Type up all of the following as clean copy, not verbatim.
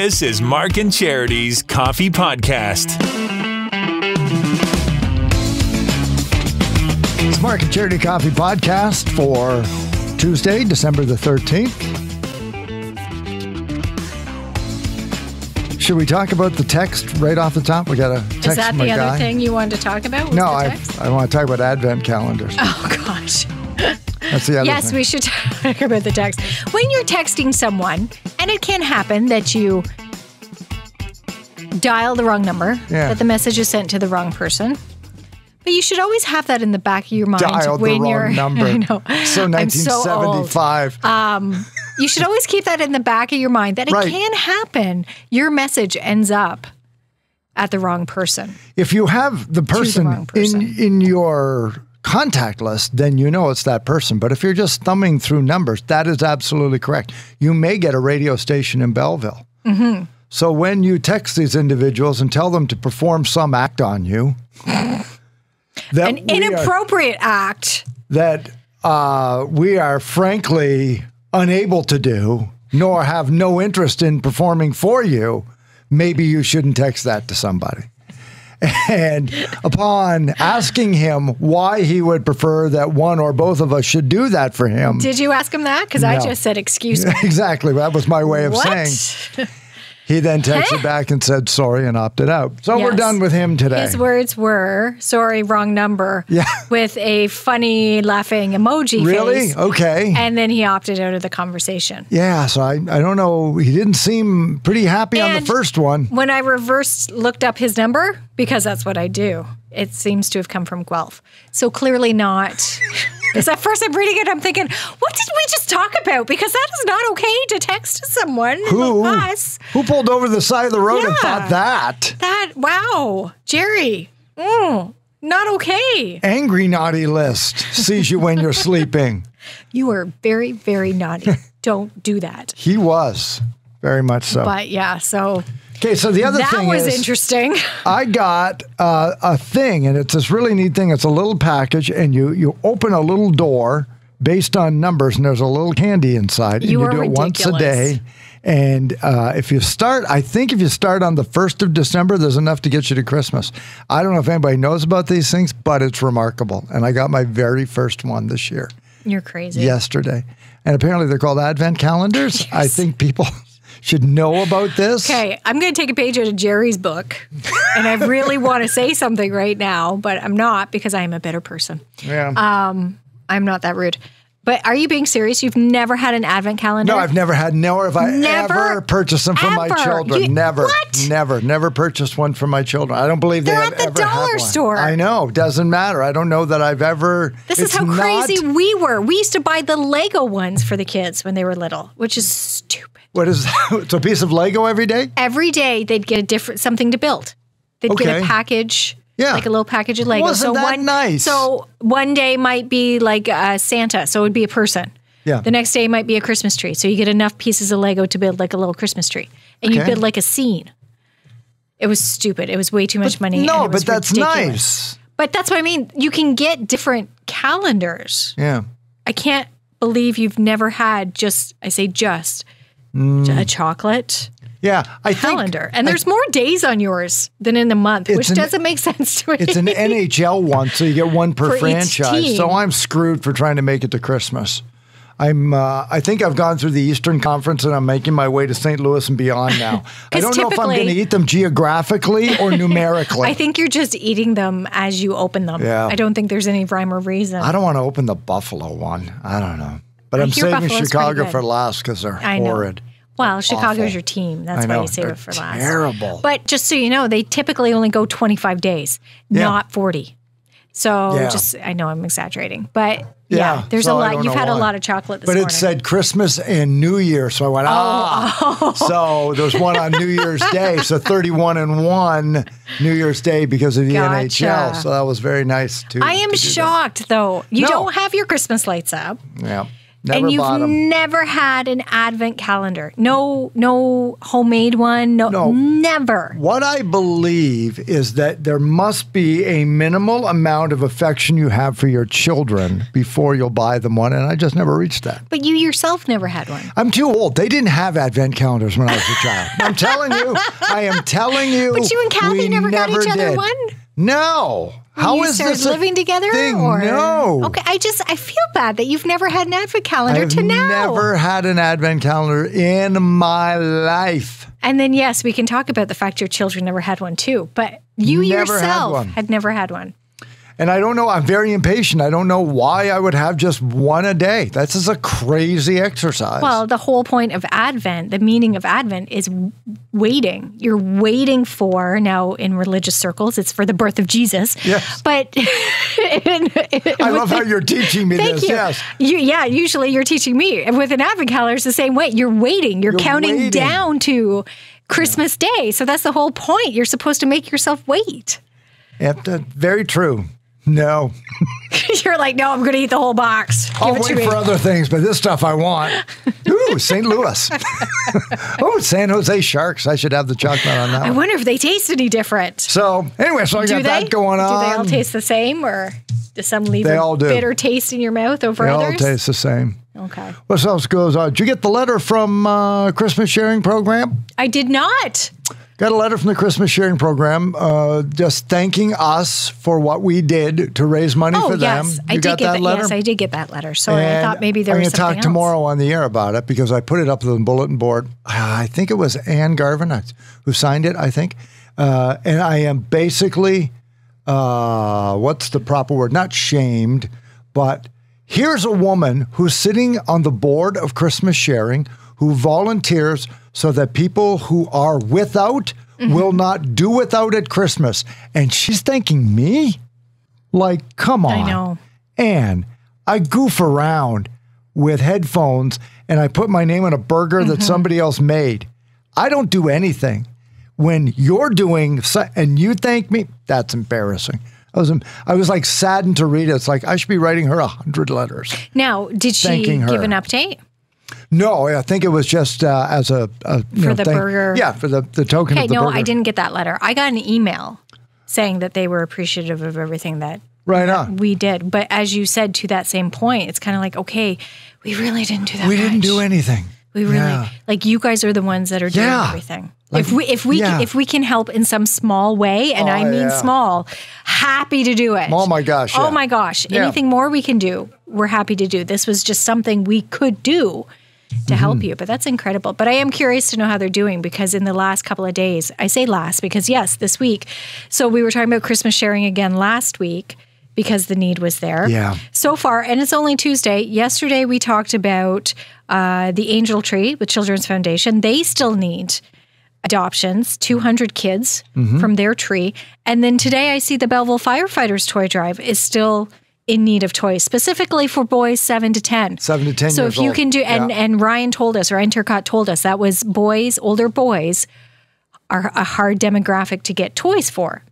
This is Mark and Charity's Coffee Podcast. It's Mark and Charity Coffee Podcast for Tuesday, December the 13th. Should we talk about the text right off the top? We got a text Is that from the a other guy. thing you wanted to talk about? Was No, the I text? want to talk about Advent calendars. Oh, gosh. That's the other Yes, thing. we should talk about the text. When you're texting someone, and it can happen that you dial the wrong number, Yeah. that the message is sent to the wrong person. But you should always have that in the back of your mind Dialed when the you're wrong number. I know. So I'm so old. 1975. You should always keep that in the back of your mind that it Right. can happen. Your message ends up at the wrong person. If you have the wrong person, person. in your contact list, then you know it's that person. But if you're just thumbing through numbers, that is absolutely correct. You may get a radio station in Belleville. Mm-hmm. So when you text these individuals and tell them to perform some act on you, An inappropriate act. that we are frankly unable to do, nor have no interest in performing for you, maybe you shouldn't text that to somebody. And upon asking him why he would prefer that one or both of us should do that for him. Did you ask him that? Because I No. just said, excuse me. Exactly. That was my way of What? saying. He then texted back and said sorry and opted out. So we're Yes. done with him today. His words were, sorry, wrong number, Yeah. with a funny laughing emoji Really? face. Okay. And then he opted out of the conversation. Yeah, so I don't know. He didn't seem pretty happy on the And first one. When I looked up his number, because that's what I do, it seems to have come from Guelph. So clearly not. Because at first I'm reading it, I'm thinking, what did we just talk about? Because that is not okay to text to someone. Who? Us. Who pulled over the side of the road and Yeah. thought that? Wow. Jerry. Not okay. Angry naughty list sees you when you're sleeping. You are very, very naughty. Don't do that. He was very much so. But yeah, so Okay, so the other that thing was is, interesting. I got a thing, and it's this really neat thing. It's a little package, and you open a little door based on numbers, and there's a little candy inside. You and are do it once a ridiculous. day. And if you start on the 1st of December, there's enough to get you to Christmas. I don't know if anybody knows about these things, but it's remarkable. And I got my very first one this year, You're crazy. yesterday. And apparently they're called Advent calendars. I think people should know about this. Okay, I'm going to take a page out of Jerry's book, and I really want to say something right now, but I'm not because I am a better person. Yeah. I'm not that rude. But are you being serious? You've never had an Advent calendar? No, I've never had, nor have I Never, ever purchased them for my ever. children. Never, What? never purchased one for my children. I don't believe They're they at have the ever had dollar one. store. I know, doesn't matter. I don't know that I've ever. This is it's how not- crazy we were. We used to buy the Lego ones for the kids when they were little, which is stupid. What is that? It's a piece of Lego every day? Every day they'd get something to build. They'd get Okay. a package, Yeah. like a little package of Lego. Wasn't that nice? So one day might be like Santa, so it would be a person. Yeah. The next day might be a Christmas tree. So you get enough pieces of Lego to build like a little Christmas tree. And you Okay. build like a scene. It was stupid. It was way too much money. and No, it was but that's ridiculous. nice. But that's what I mean. You can get different calendars. Yeah. I can't believe you've never had a chocolate Yeah. I think calendar. And there's more days on yours than in the month, which an- doesn't make sense to me. it's an NHL one, so you get one per For each franchise. team. So I'm screwed for trying to make it to Christmas. I think I've gone through the Eastern Conference and I'm making my way to St. Louis and beyond now. I 'Cause don't know if I'm typically- going to eat them geographically or numerically. I think you're just eating them as you open them. Yeah. I don't think there's any rhyme or reason. I don't want to open the Buffalo one. I don't know. But I'm hear saving Buffalo's Chicago pretty good. for last because they're I know. horrid. Well, Chicago's Awful. your team. That's I why know. you save They're it for last. terrible. But just so you know, they typically only go 25 days, Yeah. not 40. So Yeah. I know I'm exaggerating, but Yeah, there's so a I lot. don't You've know had a why. lot of chocolate this But morning. it said Christmas and New Year, so I went, So there's one on New Year's Day, so 31-1 New Year's Day because of the Gotcha. NHL. So that was very nice too. I am to do that. shocked, though. You No. don't have your Christmas lights up. Yeah. Never and you've bought 'em. never had an advent calendar? No homemade one? No, never. What I believe is that there must be a minimal amount of affection you have for your children before you'll buy them one, and I just never reached that. But you yourself never had one. I'm too old. They didn't have advent calendars when I was a child. I'm telling you. I am telling you. But you and Kathy we never got each other did. one? No. How you is started this a living together? thing? Or? No. Okay, I feel bad that you've never had an advent calendar I've to now. never had an advent calendar in my life. And then, yes, we can talk about the fact your children never had one too, but you Never had yourself one. had never had one. And I don't know. I'm very impatient. I don't know why I would have just one a day. That's just a crazy exercise. Well, the whole point of Advent, the meaning of Advent is waiting. You're waiting for, now in religious circles, it's for the birth of Jesus. Yes. But I love how you're teaching me Thank this. you. Yes. Usually you're teaching me. And with an Advent calendar, it's the same way. You're waiting. You're counting waiting. down to Christmas Day. So that's the whole point. You're supposed to make yourself wait. Very true. No. You're like, no, I'm going to eat the whole box. I'll Give it to wait me. for other things, but this stuff I want. Ooh, St. Louis. Oh, San Jose Sharks. I should have the chocolate on that I one. wonder if they taste any different. So, anyway, so I Do got they? that going on. Do they all taste the same, or does some leave They a all do. bitter taste in your mouth over They all others? taste the same. Okay. What else goes on? Did you get the letter from Christmas Sharing Program? I did not. Got a letter from the Christmas Sharing Program just thanking us for what we did to raise money Oh, for them. yes. You I did got get that letter? Yes, I did get that letter. Sorry, I And thought maybe there was I'm something going to talk tomorrow on the air about it because I put it up on the bulletin board. I think it was Ann Garvin who signed it, I think. And I am basically, what's the proper word? Not shamed, but here's a woman who's sitting on the board of Christmas Sharing who volunteers so that people who are without will not do without at Christmas. And she's thanking me? Like, come on. I know. And I goof around with headphones and I put my name on a burger that somebody else made. I don't do anything. When you're doing and you thank me, that's embarrassing. I was like saddened to read it. It's like I should be writing her 100 letters. Now, did she Thanking her. give an update? No, I think it was just as a For the burger. Yeah, for the token Okay, of the no, burger. I didn't get that letter. I got an email saying that they were appreciative of everything that Right on. we did. But as you said, to that same point, it's kind of like, okay, we really didn't do that We didn't much. do anything. We really Yeah. like you guys are the ones that are doing Yeah. everything. Like, if we can help in some small way, and I mean yeah. small, happy to do it. Oh my gosh, Oh yeah. my gosh. Yeah. Anything more we can do, we're happy to do. This was just something we could do to help you. But that's incredible. But I am curious to know how they're doing because in the last couple of days, I say last because yes, this week. So we were talking about Christmas Sharing again last week because the need was there. Yeah. So far, and it's only Tuesday. Yesterday we talked about the Angel Tree with Children's Foundation. They still need adoptions, 200 kids from their tree. And then today I see the Belleville Firefighters Toy Drive is still in need of toys, specifically for boys 7 to 10. 7 to 10 So years if you old. can do, and Ryan told us, or Intercot told us, that was boys, older boys are a hard demographic to get toys for.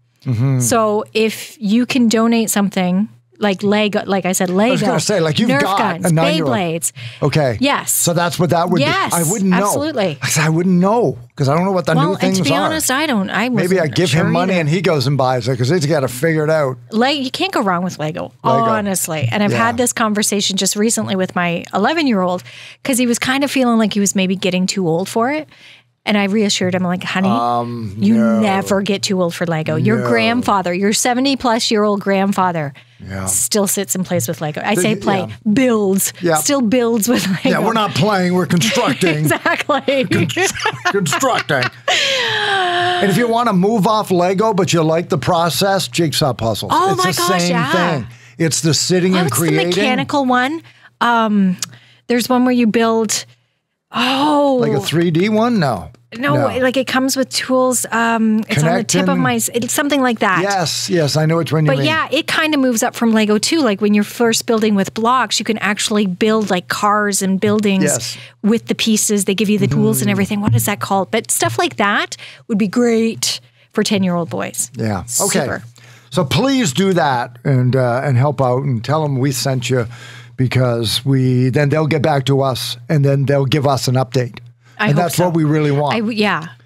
So if you can donate something like Lego, like I said, Lego, I was going to say, like you've Nerf got guns, a 9-year-old. Beyblades. Okay. Yes. So that's what that would Yes, be. I wouldn't know. absolutely. I wouldn't know because I don't know what the new Well, and things to be are. honest, I don't. I Maybe I wasn't give sure him money either. and he goes and buys it because he's got to figure it out. You can't go wrong with Lego, honestly. And I've Yeah. had this conversation just recently with my 11-year-old because he was kind of feeling like he was maybe getting too old for it. And I reassured him, like, honey, you never get too old for Lego. Your grandfather, your 70-plus-year-old grandfather still sits and plays with Lego. I say play, builds, still builds with Lego. Yeah, we're not playing, we're constructing. Exactly. Constructing. And if you want to move off Lego, but you like the process, jigsaw puzzles. Oh it's my the gosh, same yeah. thing. It's the sitting and What's creating. the mechanical one? There's one where you build, Like a 3D one? No. like it comes with tools. It's on the tip of my, it's something like that. Yes, I know which one you But mean. yeah, it kind of moves up from Lego too. Like when you're first building with blocks, you can actually build like cars and buildings Yes. with the pieces. They give you the tools and everything. What is that called? But stuff like that would be great for 10-year-old boys. Yeah. Okay. Super. So please do that and help out and tell them we sent you because then they'll get back to us and then they'll give us an update. I and hope that's so. what we really want.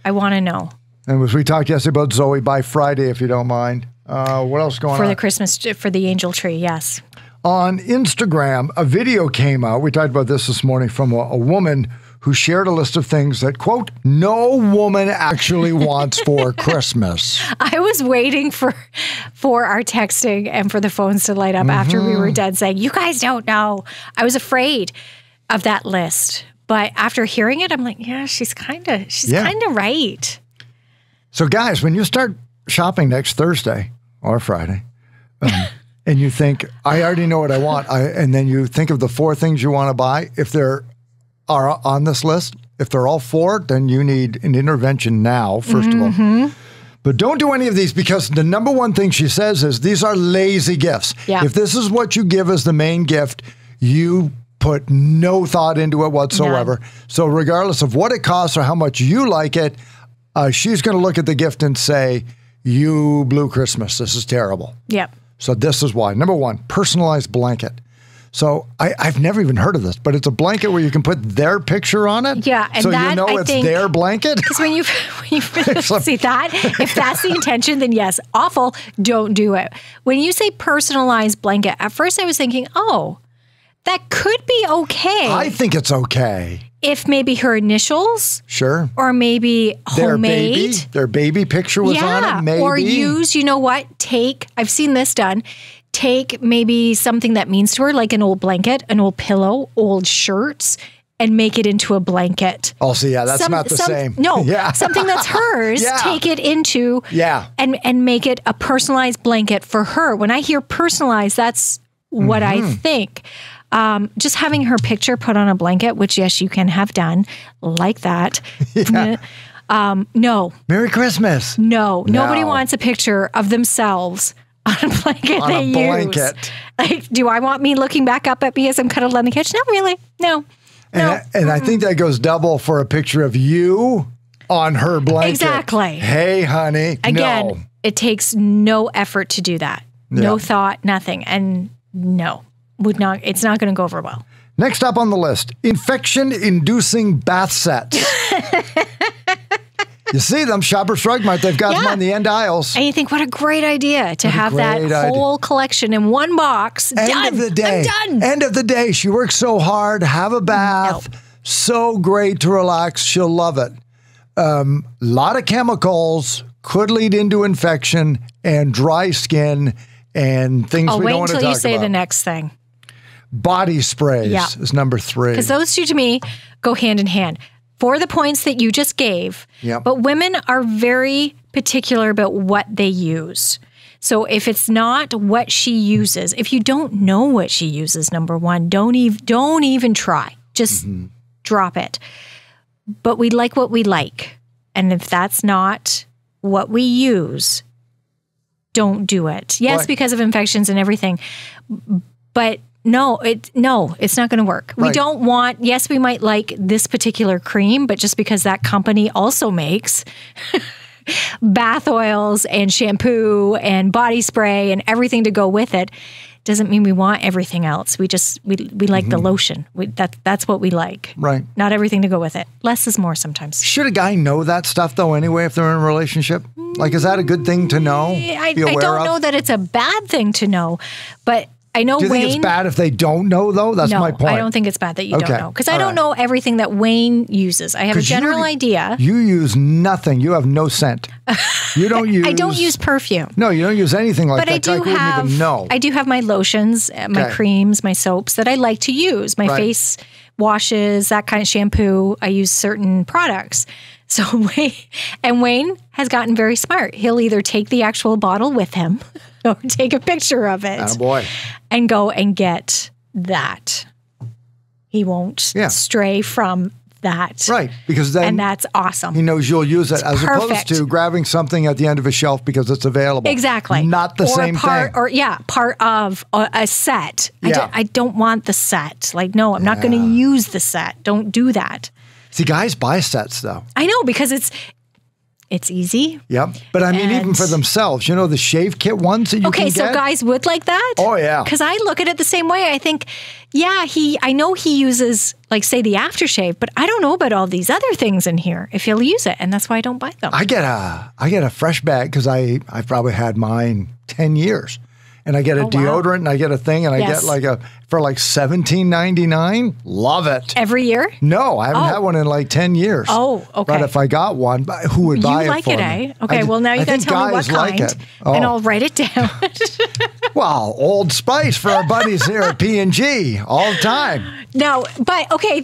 I want to know. And as we talked yesterday about Zoe, by Friday, if you don't mind. What else going For on? for the angel tree, yes. On Instagram, a video came out. We talked about this morning from a woman who shared a list of things that, quote, no woman actually wants for Christmas. I was waiting for our texting and for the phones to light up after we were done saying, you guys don't know. I was afraid of that list. But after hearing it, I'm like, yeah, she's kind of right. So guys, when you start shopping next Thursday or Friday, and you think, I already know what I want, and then you think of the 4 things you want to buy, if they're on this list, if they're all 4, then you need an intervention now, first of all. But don't do any of these because the number one thing she says is these are lazy gifts. Yeah. If this is what you give as the main gift, you put no thought into it whatsoever. None. So regardless of what it costs or how much you like it, she's going to look at the gift and say, you blew Christmas. This is terrible. Yep. So this is why. Number 1, personalized blanket. So I've never even heard of this, but it's a blanket where you can put their picture on it. Yeah, and so that, you know I it's think, their blanket. Because when you see that, if that's the intention, then yes, awful. Don't do it. When you say personalized blanket, at first I was thinking, oh, that could be okay. I think it's okay. If maybe her initials, Sure. or maybe homemade. Their baby picture was on it. Maybe. Or use, you know what? I've seen this done. Take maybe something that means to her, like an old blanket, an old pillow, old shirts, and make it into a blanket. Oh, so yeah, that's not the same. No, Yeah. something that's hers, Yeah. take it into and make it a personalized blanket for her. When I hear personalized, that's what I think. Just having her picture put on a blanket, which yes, you can have done like that. No. Merry Christmas. No, nobody wants a picture of themselves on a blanket On a use. blanket. Like, do I want me looking back up at me as I'm cuddled on the couch? Not really. No. And I think that goes double for a picture of you on her blanket. Exactly. Hey, honey. Again, no. it takes no effort to do that. No thought, nothing. And no, it's not going to go over well. Next up on the list, infection-inducing bath sets. You see them, Shoppers Drug Mart, they've got them on the end aisles. And you think, what a great idea to have that whole collection in one box. End of the day. I'm done. End of the day. She works so hard. Have a bath. No. So great to relax. She'll love it. Lot of chemicals could lead into infection and dry skin and things we don't want to talk about. Wait until you say the next thing. Body sprays is number 3. Because those two to me go hand in hand. For the points that you just gave, Yep. but women are very particular about what they use. So if it's not what she uses, if you don't know what she uses, number 1, don't even try. Just drop it. But we like what we like. And if that's not what we use, don't do it. Yes, Right. because of infections and everything. But no, it's not going to work. We Right. don't want, yes, we might like this particular cream, but just because that company also makes bath oils and shampoo and body spray and everything to go with it, doesn't mean we want everything else. We like the lotion. That's what we like. Right. Not everything to go with it. Less is more sometimes. Should a guy know that stuff, though, anyway, if they're in a relationship? Like, is that a good thing to know? I Be aware don't of? know that it's a bad thing to know, but I know Do you Wayne. think it's bad if they don't know, though? That's my point. I don't think it's bad that you Okay. don't know. Because I All don't right. know everything that Wayne uses. I have a 'Cause you- general idea. You use nothing. You have no scent. You don't use... I don't use perfume. No, you don't use anything like But that. I do Like, we wouldn't even know. I do have my lotions, my Okay. creams, my soaps that I like to use, my Right. face washes, that kind of shampoo. I use certain products. So Wayne has gotten very smart. He'll either take the actual bottle with him or take a picture of it Attaboy. and go and get that. He won't stray from that. Right, because then And that's awesome. he knows you'll use it as opposed perfect. to grabbing something at the end of a shelf because it's available. Exactly. Not the same thing. Or part of a set. Yeah. I don't want the set. Like, no, I'm not going to use the set. Don't do that. See, guys buy sets, though. I know, because It's easy. Yep. But I mean, even And- for themselves, you know, the shave kit ones that you Okay, can so get? guys would like that? Oh, yeah. Because I look at it the same way. I think, yeah, I know he uses, like, say, the aftershave, but I don't know about all these other things in here, if he'll use it. And that's why I don't buy them. I get a fresh bag because I've probably had mine 10 years. And I get a Oh, wow. deodorant and I get a thing and I Yes. get for like $17.99. Love it. Every year? No, I haven't had one in like 10 years. Oh, okay. But if I got one, who would buy You like it it, for eh? me? Okay, well, now you got to tell me what guys like kind, it. Oh. and I'll write it down. Well, Old Spice for our buddies here at P&G all the time. No, but okay,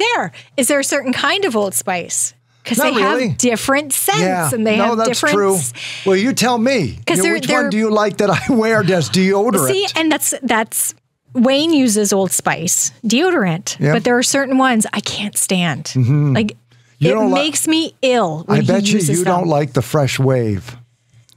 is there a certain kind of Old Spice? Because Not they really. have different scents Yeah, and they no, have that's different. true. Well, you tell me. 'Cause Which one do you like that I wear as deodorant? See, and that's Wayne uses Old Spice deodorant, Yeah. but there are certain ones I can't stand. Like You it don't li- makes me ill when I bet he you uses them. don't like the Fresh Wave.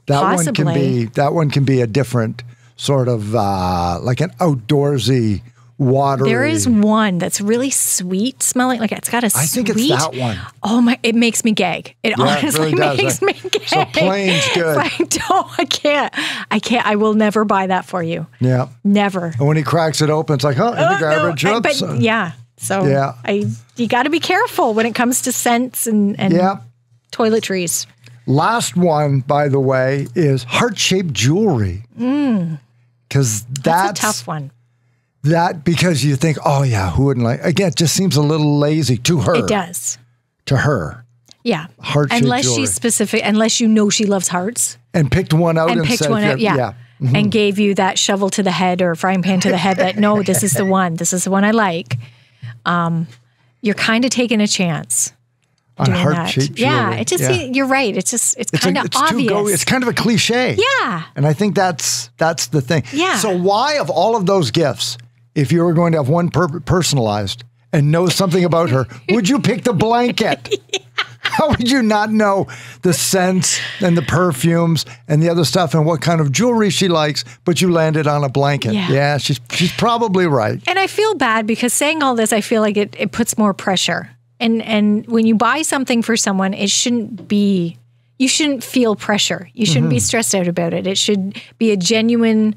That Possibly. one can be a different sort of like an outdoorsy watery. There is one that's really sweet smelling, like it's got a I sweet. think it's that one. Oh my! It makes me gag. It Yeah, it honestly really does. makes me gag. So plain's good. I can't. I will never buy that for you. Yeah. Never. And when he cracks it open, it's like, in the No, garbage. but Oops. yeah. So Yeah. you got to be careful when it comes to scents and Yeah. toiletries. Last one, by the way, is heart-shaped jewelry. Because That's a tough one. Because you think, oh yeah, who wouldn't like? Again, it just seems a little lazy to her. It does. To her, Yeah. Heart-shaped unless jewelry. she's specific, unless you know she loves hearts and picked one out and and picked said, one out. Yeah. And gave you that shovel to the head or frying pan to the head that, no, this is the one. This is the one I like. You're kind of taking a chance. on Doing heart-shaped that. jewelry. Yeah. It just, you're right. It's kind of it's obvious. it's kind of a cliche. Yeah. And I think that's the thing. Yeah. So why, of all of those gifts, if you were going to have one personalized and know something about her, would you pick the blanket? How would you not know the scents and the perfumes and the other stuff and what kind of jewelry she likes, but you landed on a blanket? Yeah. She's probably right. And I feel bad because saying all this, I feel like it puts more pressure. And when you buy something for someone, you shouldn't feel pressure. You shouldn't be stressed out about it. It should be a genuine,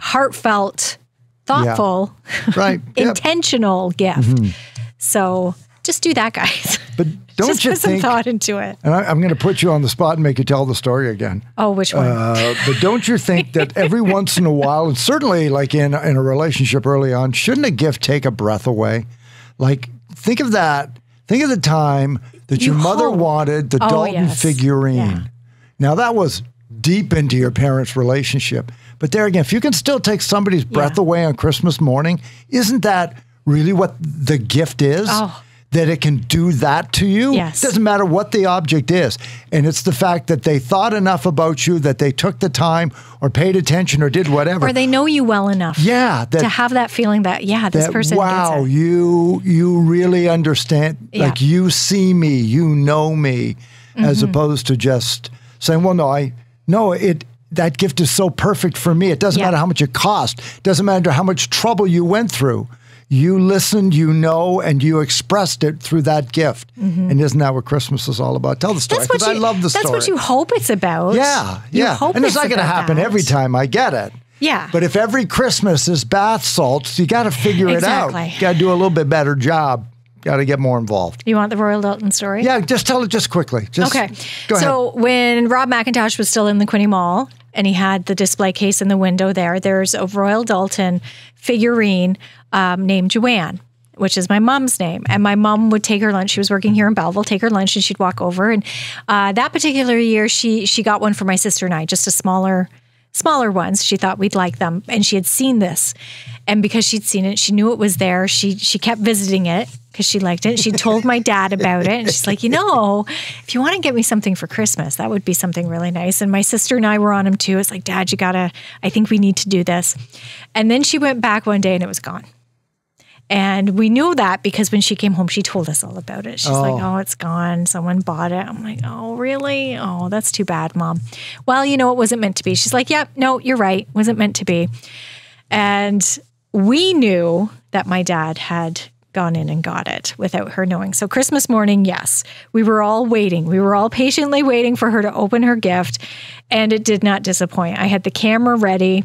heartfelt, thoughtful, Right. Yep. intentional gift. So just do that, guys. But don't just you put some think, thought into it. and I'm going to put you on the spot and make you tell the story again. Oh, which one? But don't you think that every once in a while, and certainly like in a relationship early on, shouldn't a gift take a breath away? Like, think of that. Think of the time that You your mother hope. wanted the Oh, Dalton yes. figurine. Yeah. Now, that was deep into your parents' relationship. But there again, if you can still take somebody's breath Yeah. away on Christmas morning, isn't that really what the gift is? Oh. That it can do that to you? Yes. Doesn't matter what the object is. And it's the fact that they thought enough about you, that they took the time or paid attention or did whatever. or they know you well enough Yeah. to have that feeling that, this person wow, gets it. you really understand. Yeah. Like you see me, you know me, as opposed to just saying, well, that gift is so perfect for me. It doesn't Yeah. matter how much it cost. It doesn't matter how much trouble you went through. You listened, you know, and you expressed it through that gift. And isn't that what Christmas is all about? Tell the story, because I love the story. That's what you hope it's about. Yeah, You yeah. hope And it's not going to about happen that. every time. I get it. Yeah. But if every Christmas is bath salts, you got to figure it out. Exactly. You got to do a little bit better job. Got to get more involved. You want the Royal Dalton story? Yeah, just tell it just quickly. Okay. Go ahead. So when Rob McIntosh was still in the Quinte Mall and he had the display case in the window there's a Royal Dalton figurine named Joanne, which is my mom's name. And my mom would take her lunch. She was working here in Belleville, take her lunch, and she'd walk over. And that particular year, she got one for my sister and I, just a smaller ones. She thought we'd like them. And she had seen this. And because she'd seen it, she knew it was there. She kept visiting it because she liked it. She told my dad about it. And she's like, if you want to get me something for Christmas, that would be something really nice. And my sister and I were on him too. It's like, Dad, I think we need to do this. And then she went back one day and it was gone. And we knew that because when she came home, she told us all about it. She's like, oh, it's gone. Someone bought it. I'm like, oh, really? Oh, that's too bad, Mom. Well, it wasn't meant to be. She's like, yeah, no, you're right. It wasn't meant to be. And we knew that my dad had gone in and got it without her knowing. So Christmas morning, yes, we were all waiting. We were all patiently waiting for her to open her gift, and it did not disappoint. I had the camera ready.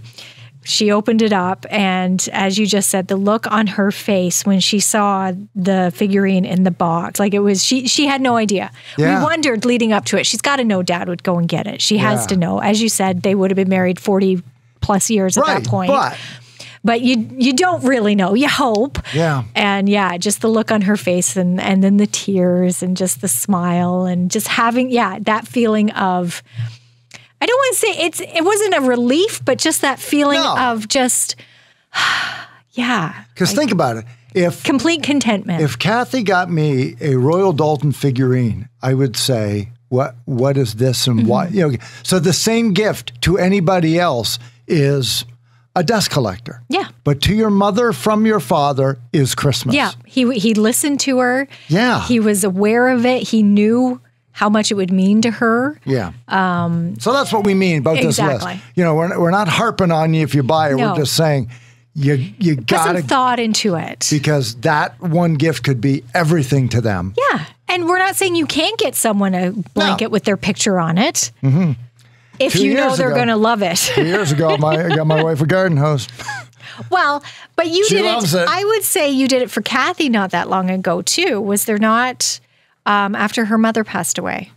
She opened it up, and as you just said, the look on her face when she saw the figurine in the box, like it was, she had no idea. Yeah. We wondered leading up to it, she's got to know Dad would go and get it. She has to know. As you said, they would have been married 40 plus years at that point. But you don't really know. You hope. Yeah. And yeah, just the look on her face and then the tears and just the smile and just having, that feeling of, I don't want to say it wasn't a relief, but just that feeling of just, Because think about it. If complete contentment. If Kathy got me a Royal Dalton figurine, I would say, what is this and why? You know, so the same gift to anybody else is a dust collector. Yeah. But to your mother from your father is Christmas. Yeah. He listened to her. Yeah. He was aware of it. He knew how much it would mean to her. Yeah. So that's what we mean about this list. You know, we're not harping on you if you buy it. No. We're just saying you Put got some to thought into it. because that one gift could be everything to them. Yeah. And we're not saying you can't get someone a blanket with their picture on it. Mm-hmm. If 2 you know years they're ago- going to love it. 2 years ago, I got my wife a garden hose. Well, but you She did loves it. it. I would say you did it for Kathy not that long ago, too. Was there not after her mother passed away?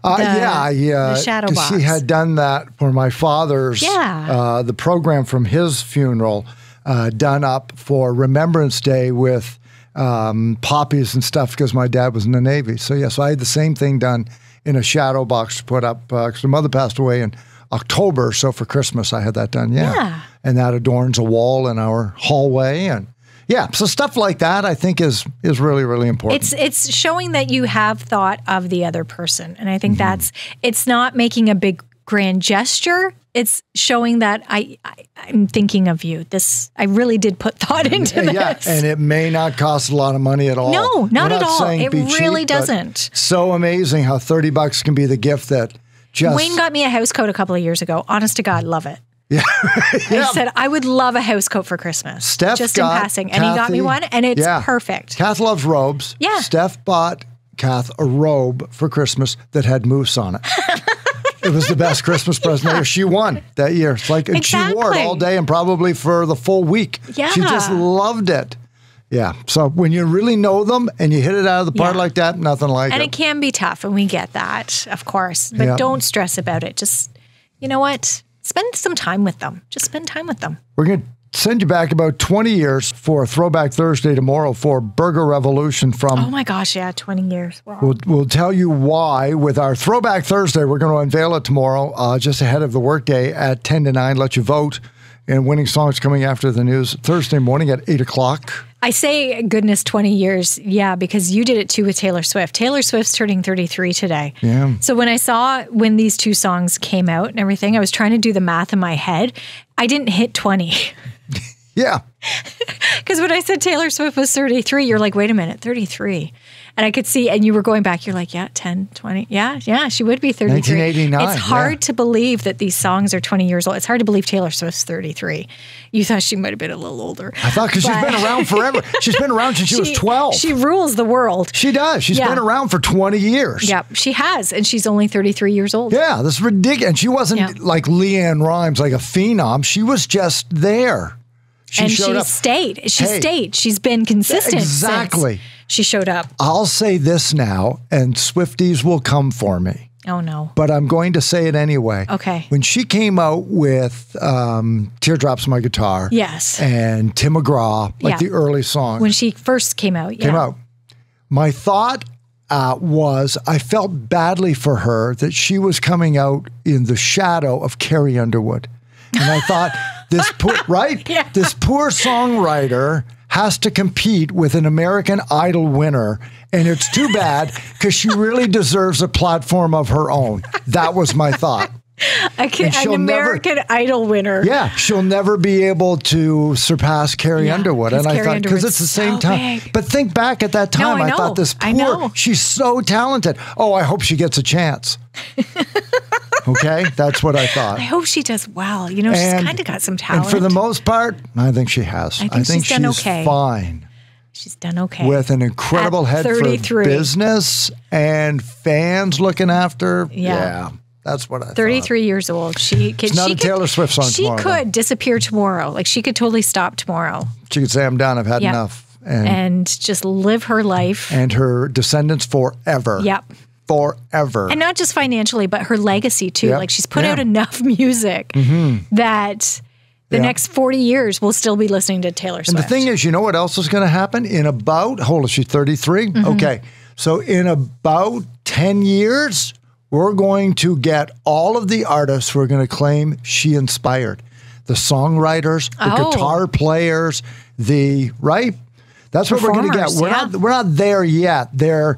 The shadow 'cause box. she had done that for my father's, the program from his funeral, done up for Remembrance Day with poppies and stuff because my dad was in the Navy. So, I had the same thing done in a shadow box to put up because my mother passed away in October. So for Christmas, I had that done. Yeah. And that adorns a wall in our hallway. And so stuff like that, I think, is really, really important. It's showing that you have thought of the other person. And I think it's not making a big grand gesture. It's showing that I'm thinking of you. I really did put thought into this. Yeah, and it may not cost a lot of money at all. No, not at all. saying It be really cheap, but doesn't. So amazing how $30 can be the gift that just... Wayne got me a house coat a couple of years ago. Honest to God, love it. Yeah. I said, I would love a house coat for Christmas. Steph just got in passing. And he got me Kathy- one, and it's perfect. Kath loves robes. Yeah. Steph bought Kath a robe for Christmas that had moose on it. It was the best Christmas present ever. She won that year. It's like, and she wore it all day and probably for the full week. Yeah. She just loved it. Yeah. So when you really know them and you hit it out of the park like that, nothing like it. And it can be tough, and we get that, of course. But don't stress about it. Just, you know what? Spend some time with them. Just spend time with them. We're going to send you back about 20 years for Throwback Thursday tomorrow for Burger Revolution from... Oh my gosh, 20 years. Wow. We'll tell you why with our Throwback Thursday. We're going to unveil it tomorrow, just ahead of the workday at 10 to 9. Let you vote. And winning songs coming after the news Thursday morning at 8 o'clock. I say, goodness, 20 years. Yeah, because you did it too with Taylor Swift. Taylor Swift's turning 33 today. Yeah. So when these two songs came out and everything, I was trying to do the math in my head. I didn't hit 20. Yeah. Because when I said Taylor Swift was 33, you're like, wait a minute, 33. And I could see, and you were going back, you're like, 10, 20. Yeah, she would be 33. 1989. It's hard to believe that these songs are 20 years old. It's hard to believe Taylor Swift's 33. You thought she might have been a little older. I thought because she's been around forever. She's been around since she was 12. She rules the world. She does. She's been around for 20 years. Yeah, she has. And she's only 33 years old. Yeah, this is ridiculous. And she wasn't like Leanne Rimes, like a phenom. She was just there. She stayed. She stayed. She's been consistent. Exactly. Since she showed up. I'll say this now, and Swifties will come for me. Oh, no. But I'm going to say it anyway. Okay. When she came out with Teardrops on My Guitar. Yes. And Tim McGraw, like the early songs. When she first came out, my thought was I felt badly for her that she was coming out in the shadow of Carrie Underwood. And I thought, this poor songwriter has to compete with an American Idol winner. And it's too bad because she really deserves a platform of her own. That was my thought. An American Idol winner. Yeah, she'll never be able to surpass Carrie Underwood. And I thought, because it's the same time. Big. But think back at that time. I thought this she's so talented. Oh, I hope she gets a chance. Okay, that's what I thought. I hope she does well. You know, she's kind of got some talent. And for the most part, I think she has. I think she's done okay. Fine. She's done okay. With an incredible head 33. for business and fans looking after. Yeah. That's what I 33 thought. years old. It's not a Taylor Swift song She tomorrow, could disappear tomorrow. Like, she could totally stop tomorrow. She could say, I'm done. I've had Yep. enough. And just live her life. And her descendants forever. Yep. Forever. And not just financially, but her legacy too. Yep. Like, she's put out enough music that the next 40 years we'll still be listening to Taylor Swift. And the thing is, you know what else is going to happen? In about, hold on, she's 33? Okay. So in about 10 years, we're going to get all of the artists who are going to claim she inspired. The songwriters, the guitar players, right? That's what we're going to get. We're not there yet. They're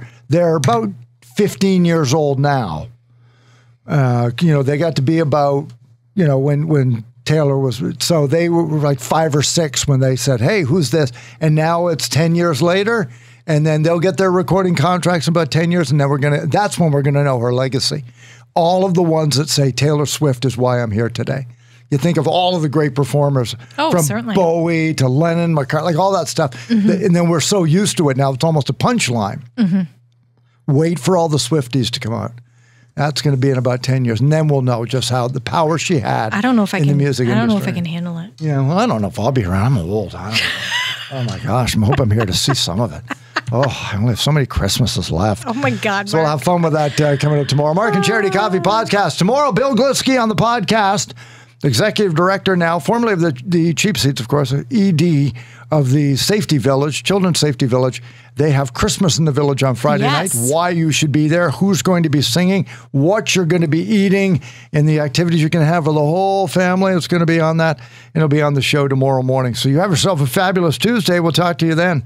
about 15 years old now. They got to be about, when Taylor was, so they were like 5 or 6 when they said, hey, who's this? And now it's 10 years later, and then they'll get their recording contracts in about 10 years, and then that's when we're going to know her legacy. All of the ones that say Taylor Swift is why I'm here today. You think of all of the great performers from certainly. Bowie to Lennon, McCartney, like all that stuff. And then we're so used to it now, it's almost a punchline. Wait for all the Swifties to come out. That's going to be in about 10 years. And then we'll know just how the power she had I don't know if I in can, the music I don't know industry. if I can handle it. Yeah, well, I don't know if I'll be around. I'm old. I don't know. Oh, my gosh. I hope I'm here to see some of it. Oh, I only have so many Christmases left. Oh, my God. So we'll have fun with that coming up tomorrow. Mark and Charity Coffee Podcast. Tomorrow, Bill Glisky on the podcast. Executive Director now, formerly of the Cheap Seats, of course, ED of the Safety Village, Children's Safety Village. They have Christmas in the Village on Friday night. Why you should be there, who's going to be singing, what you're going to be eating, and the activities you can have for the whole family. It's going to be on that, and it'll be on the show tomorrow morning. So you have yourself a fabulous Tuesday. We'll talk to you then.